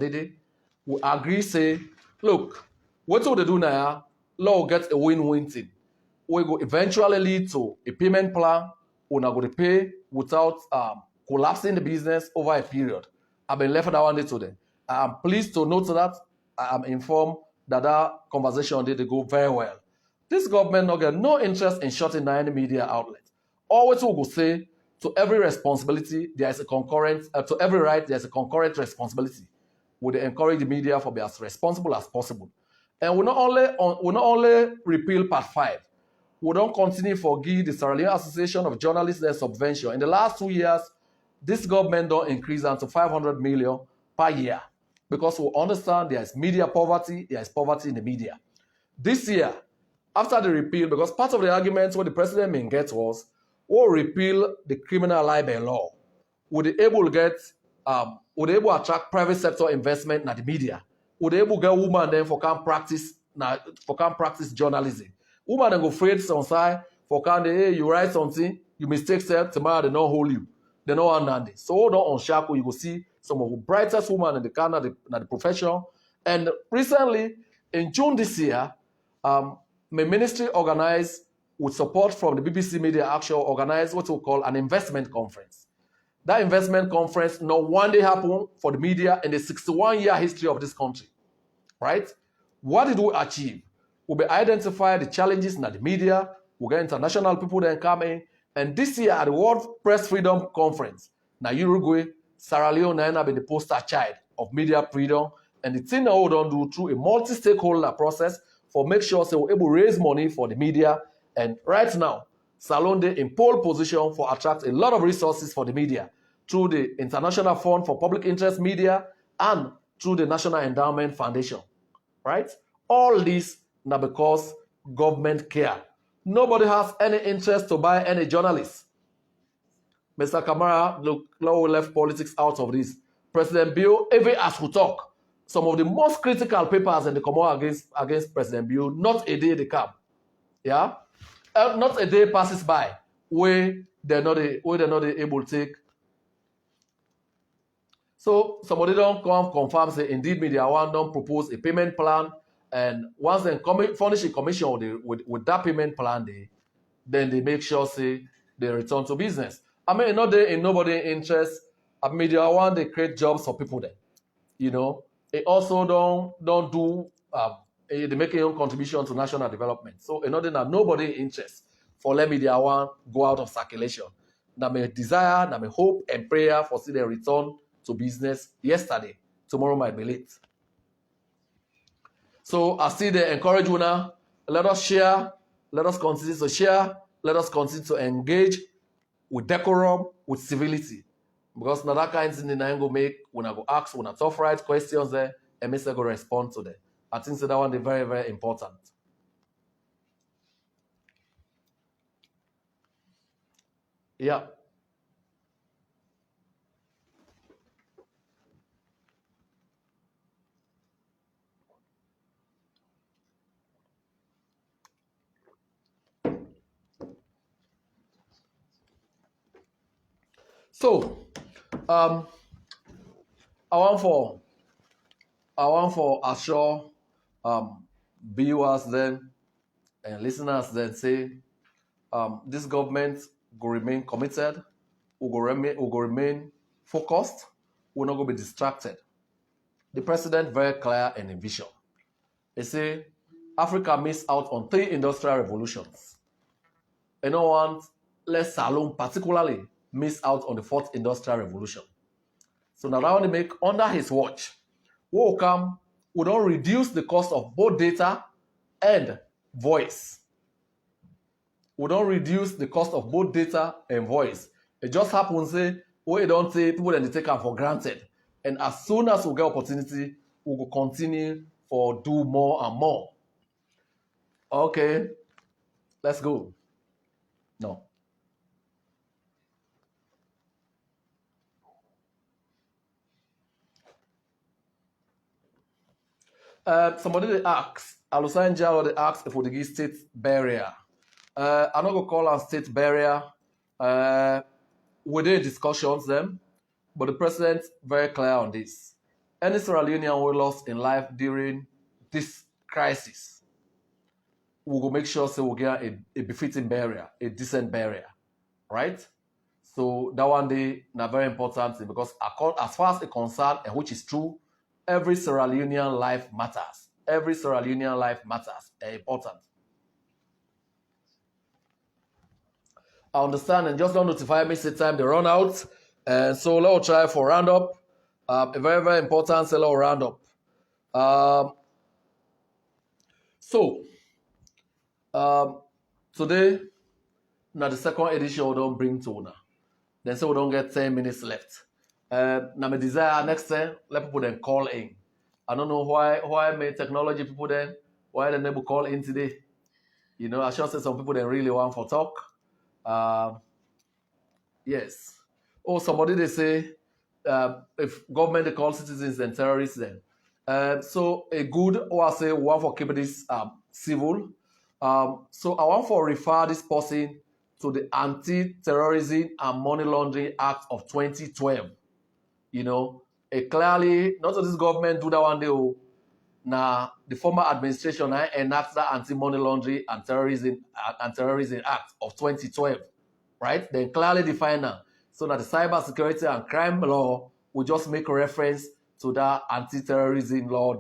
we agree, say, look, what will they do now? Law gets a win-win thing. We go eventually lead to a payment plan. We're not going to pay without collapsing the business over a period. I've been left that one day today. I'm pleased to note that I'm informed that conversation did go very well. This government not get no interest in shutting down any media outlet. Always we will say to every responsibility there is a concurrent to every right there is a concurrent responsibility. We encourage the media for be as responsible as possible. And we not only repeal Part 5. We don't continue for give the Sierra Leone Association of Journalists their subvention. In the last 2 years, this government don't increase them to 500 million per year because we understand there is media poverty, there is poverty in the media. This year, after the repeal, because part of the arguments what the president may get was, we'll repeal the criminal libel law. Would they able to attract private sector investment in the media? Would they able to get women then for can practice journalism? Women then go afraid some side for can they, hey, you write something, you mistake self, tomorrow they don't hold you. They don't understand it. So don't on shackle, you will see some of the brightest women in the Canada, the profession, And recently, in June this year, my ministry organized, with support from the BBC Media Action, organized what we call an investment conference. That investment conference not one day happened for the media in the 61-year history of this country, right? What did we achieve? We identify the challenges in the media, we get international people that come in, and this year at the World Press Freedom Conference, now Uruguay, Sierra Leone have been the poster child of media freedom, and the thing that we don't do through a multi-stakeholder process for make sure so we're able to raise money for the media. And right now, Salonde in pole position for attract a lot of resources for the media through the International Fund for Public Interest Media and through the National Endowment Foundation, right? All this now because government care. Nobody has any interest to buy any journalist. Mr. Kamara, look, we left politics out of this. President Bill, even as we talk, some of the most critical papers in the come out against President Bill, not a day they come. Yeah? Not a day passes by where they're not able to take. So somebody don't come confirm, say, indeed, Media One don't propose a payment plan. And once they furnish a commission with that payment plan, then they make sure, say, they return to business. I mean, not there in nobody interest. At Media One, they create jobs for people there. You know, they also don't do they make a contribution to national development. So in order that nobody interest for let Media One go out of circulation. Now my desire, now my hope and prayer for see the return to business yesterday. Tomorrow might be late. So I see they encourage you now. Let us share. Let us continue to share. Let us continue to engage with decorum, with civility. Because now that kind of thing I go make when I go ask, when I tough right questions there, and Mr. go respond to them. I think so that one is very, very important. Yeah. So, I want for assure viewers then and listeners then say this government will remain committed, will remain focused, will not go be distracted. The president very clear and in vision. They say Africa missed out on 3 industrial revolutions. And no one, less alone particularly, miss out on the 4th industrial revolution. So now I want to make under his watch, we don't reduce the cost of both data and voice. We don't reduce the cost of both data and voice. It just happens, say, we don't say people then they take them for granted. And as soon as we get opportunity, we will continue for do more and more. Okay, let's go. No. Somebody they ask, Alusanja they ask if we give state barrier. I'm not gonna call on state barrier. Within discussions them, but the president very clear on this. Any Sierra Leonean we lost in life during this crisis, we will make sure so we get a befitting barrier, a decent barrier, right? So that one day na very important thing because as far as it's concerned, and which is true, every Sierra Leonean life matters. Every Sierra Leonean life matters. They're important. I understand and just don't notify me say time they run out. And so let's try for roundup. A very, very important little roundup. Today, now the second edition we don't bring to now. Then say we don't get 10 minutes left. Now my desire next time, let people then call in. I don't know why my technology people then, why they never call in today. You know, I should say some people then really want for talk. Yes. Oh, somebody they say if government they call citizens and terrorists then. So a good or I say one for keep this civil. So I want for refer this person to the Anti-Terrorism and Money Laundering Act of 2012. You know, it clearly not that this government do that one day. Now, the former administration enacted the Anti-Money Laundering and Terrorism Act of 2012, right? They clearly define now. So that the cybersecurity and crime law will just make reference to that anti-terrorism law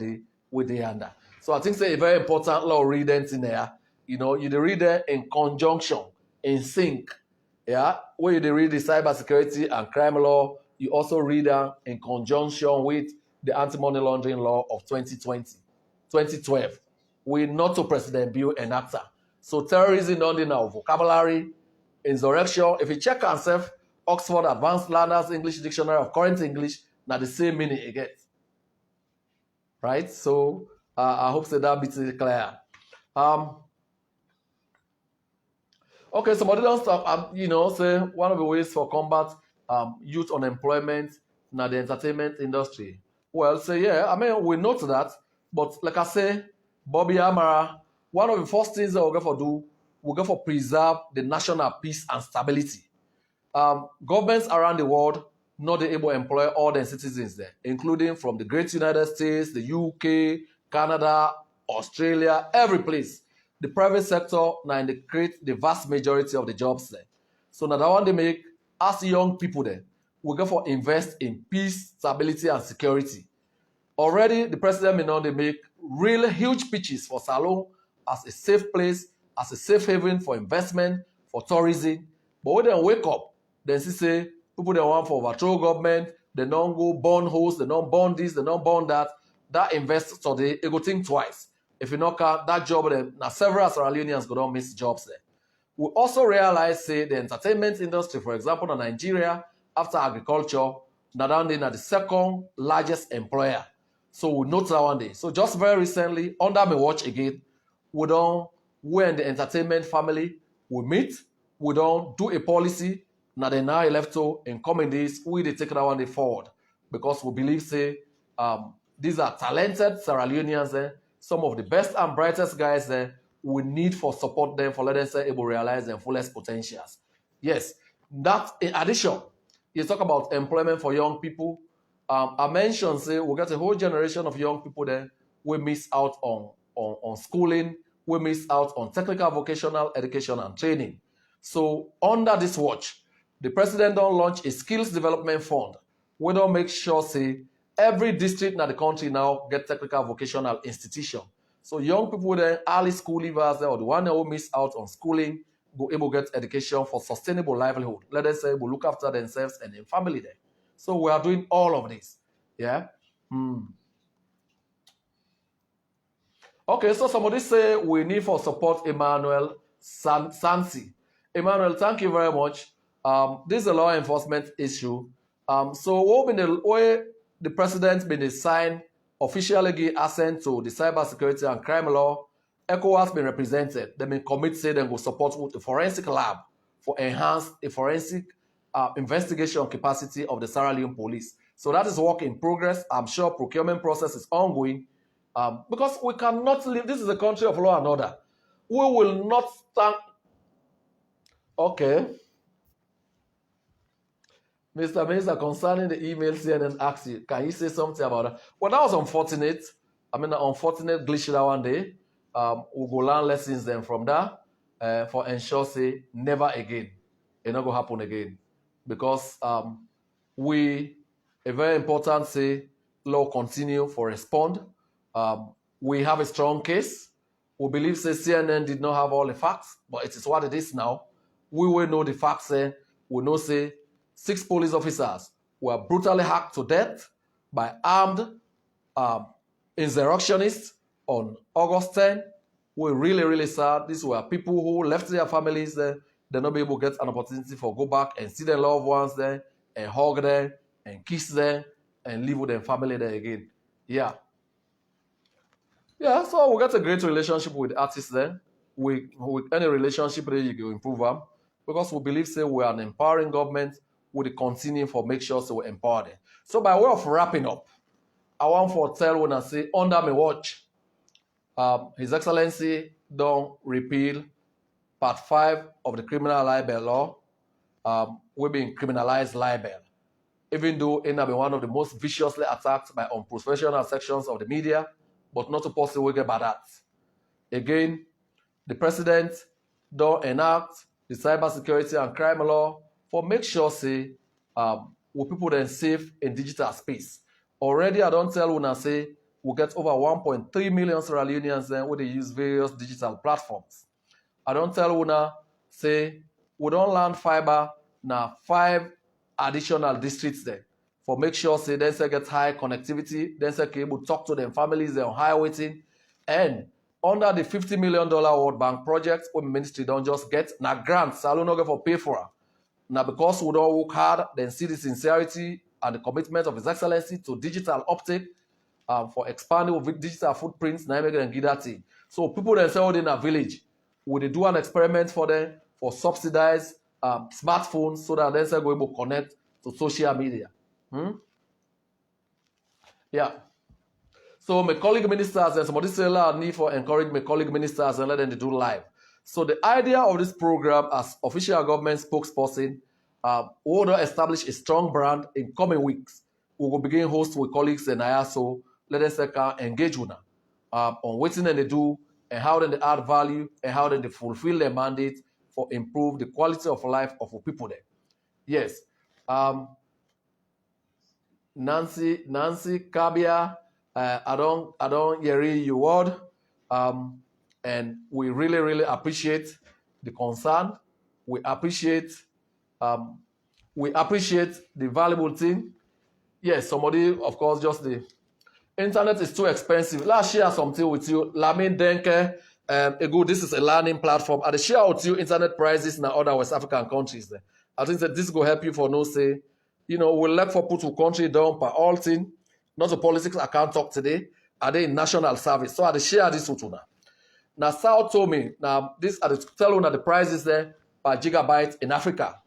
with the under. So I think it's a very important law reading in there. You know, you read it in conjunction, in sync. Yeah, where you read the cybersecurity and crime law, you also read them in conjunction with the anti-money laundering law of 2012. We not to President Bill enacted. So terrorism not in our vocabulary, insurrection. If you check ourselves, Oxford Advanced Learners English Dictionary of Current English, now the same meaning again. Right? So I hope that bit is clear. Okay, somebody don't stop. You know, say one of the ways for combat youth unemployment in the entertainment industry. Well, say yeah, I mean we note that, but like I say, Bobby Amara, one of the first things that we're going to do, we're going to preserve the national peace and stability. Governments around the world not able to employ all their citizens there, including from the great United States, the UK, Canada, Australia, every place. The private sector now create the vast majority of the jobs there. So now that one they make, as young people there, we go for invest in peace, stability, and security. Already, the president may now they make really huge pitches for Salon as a safe place, as a safe haven for investment, for tourism. But when they wake up, then see say people they want for overthrow government, they don't go burn holes, they don't burn this, they don't burn that. That investor they go think twice. If you knock out that job, then now several Sierra Leoneans go don't miss jobs there. We also realize, say, the entertainment industry, for example, in Nigeria, after agriculture, now down there, the second largest employer. So we note that one day. So just very recently, under my watch again, we in the entertainment family, we meet, we don't do a policy, now they now left to in coming days, we take that one day forward. Because we believe, say, these are talented Sierra Leoneans, some of the best and brightest guys there. We need for support them for let them say able to realize their fullest potentials. Yes, that in addition, you talk about employment for young people. I mentioned, say, we got a whole generation of young people there. We miss out on schooling. We miss out on technical vocational education and training. So under this watch, the president don't launch a skills development fund. We don't make sure, say, every district in the country now get technical vocational institution. So young people there, early school leavers there, or the one who miss out on schooling, go able to get education for sustainable livelihood. Let us say, will look after themselves and their family there. So we are doing all of this. Yeah. Okay, so somebody say we need for support Emmanuel Sansi. Emmanuel, thank you very much. This is a law enforcement issue. So what been the way the president been assigned officially give assent to the cybersecurity and crime law, ECHO has been represented. They been commit say they will support with the forensic lab for enhance the forensic investigation capacity of the Sierra Leone police. So that is work in progress. I'm sure procurement process is ongoing because we cannot live. This is a country of law and order. We will not stand. Okay. Mr. Minister, concerning the email CNN asked you, can you say something about that? Well, that was unfortunate. I mean, an unfortunate glitch that one day. We'll go learn lessons then from that for ensure, say, never again. It not going to happen again. Because a very important, say, law continue for respond. We have a strong case. We believe, say, CNN did not have all the facts, but it is what it is now. We will know the facts, say, we know, say, 6 police officers were brutally hacked to death by armed insurrectionists on August 10. We're really, really sad. These were people who left their families there. They're not be able to get an opportunity for go back and see their loved ones there and hug them and kiss them and live with their family there again. Yeah. Yeah, so we got a great relationship with artists there. With any relationship there, you can improve them. Because we believe, say, we are an empowering government. We continue for make sure so we empower them. So by way of wrapping up, I want to tell when I say under my watch, His Excellency don't repeal Part 5 of the criminal libel law. We've been criminalized libel, even though it has been one of the most viciously attacked by unprofessional sections of the media, but not to possible get by that. Again, the president don't enact the cybersecurity and crime law for make sure say we people then safe in digital space. Already I don't tell una say we get over 1.3 million Sierra Leoneans then where they use various digital platforms. I don't tell una say we don't land fiber now 5 additional districts there for make sure say then say get high connectivity, then say able to talk to them families on high waiting, and under the $50 million World Bank project, when ministry don't just get na grants, so I don't know for pay for it. Now because we don't work hard, then see the sincerity and the commitment of His Excellency to digital uptake for expanding with digital footprints, now make them get that thing. So people then say in a village, would they do an experiment for them for subsidized smartphones so that then say go able to connect to social media. Yeah. So my colleague ministers and somebody say a need for encourage my colleague ministers and let them do live. So the idea of this program as official government spokesperson, we will establish a strong brand in coming weeks. We will begin host with colleagues and IASO, let us engage with them on what they do and how they add value and how they fulfill their mandate for improve the quality of life of our people there. Yes. Nancy Kabia, I don't hear your word, and we really appreciate the concern. We appreciate the valuable thing. Yes, somebody, of course, just the internet is too expensive. Let's share something with you. Lamin Denke, this is a learning platform. I share with you internet prices in other West African countries. There, I think that this will help you for no say. We'll look for put to country down per all thing. Not the politics I can't talk today. Are they in national service? So I share this with you now. Now Sao Tome, now this I tell you that the prices there per gigabyte in Africa.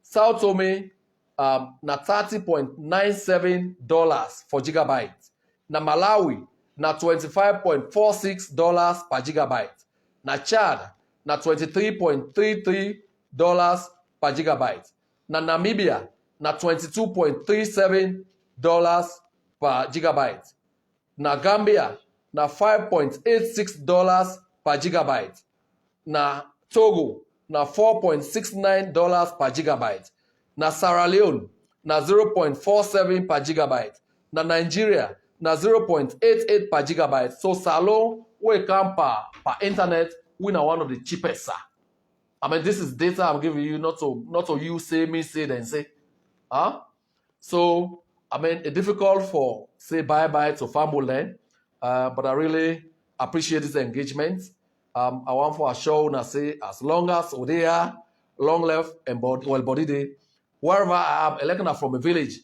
Sao Tome na $30.97 for gigabyte. Na Malawi na $25.46 per gigabyte. Na Chad na $23.33 per gigabyte. Na Namibia na $22.37 per gigabyte. Na Gambia na $5.86 per gigabyte. Na Togo na $4.69 per gigabyte. Na Sierra Leone na 0.47 per gigabyte. Na Nigeria na 0.88 per gigabyte. So Salon we come per internet, we are one of the cheapest, sir. I mean, this is data I'm giving you, not to you say, me say, then say. So, I mean, it's difficult for, say, bye-bye to family then, but I really appreciate this engagement. I want for a show and say, as long as we are long left and well-bodied day, wherever I am, elected from a village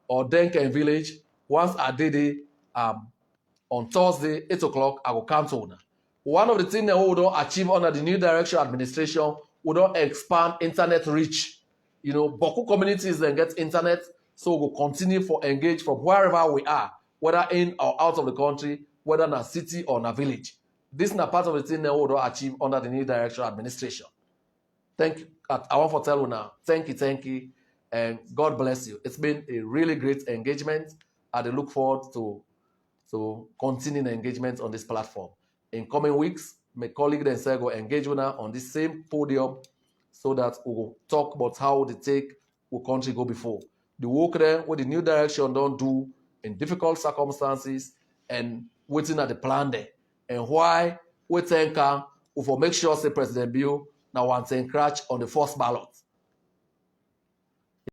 or Denken village, once I did it, on Thursday, 8 o'clock, I will come to una. One of the things that we don't achieve under the new direction administration, we don't expand internet reach. Boku communities then get internet, so we'll continue for engage from wherever we are, whether in or out of the country, whether in a city or in a village. This is not part of the thing that we don't achieve under the new direction administration. Thank you. I want to tell you now, thank you, and God bless you. It's been a really great engagement. I look forward to continuing engagement on this platform. In coming weeks, my colleague then say go engage with her on this same podium so that we will talk about how the take will country go before. The work there with the new direction don't do in difficult circumstances and waiting at the plan there. And why we think we for make sure say President Bill now wants to crash on the first ballot.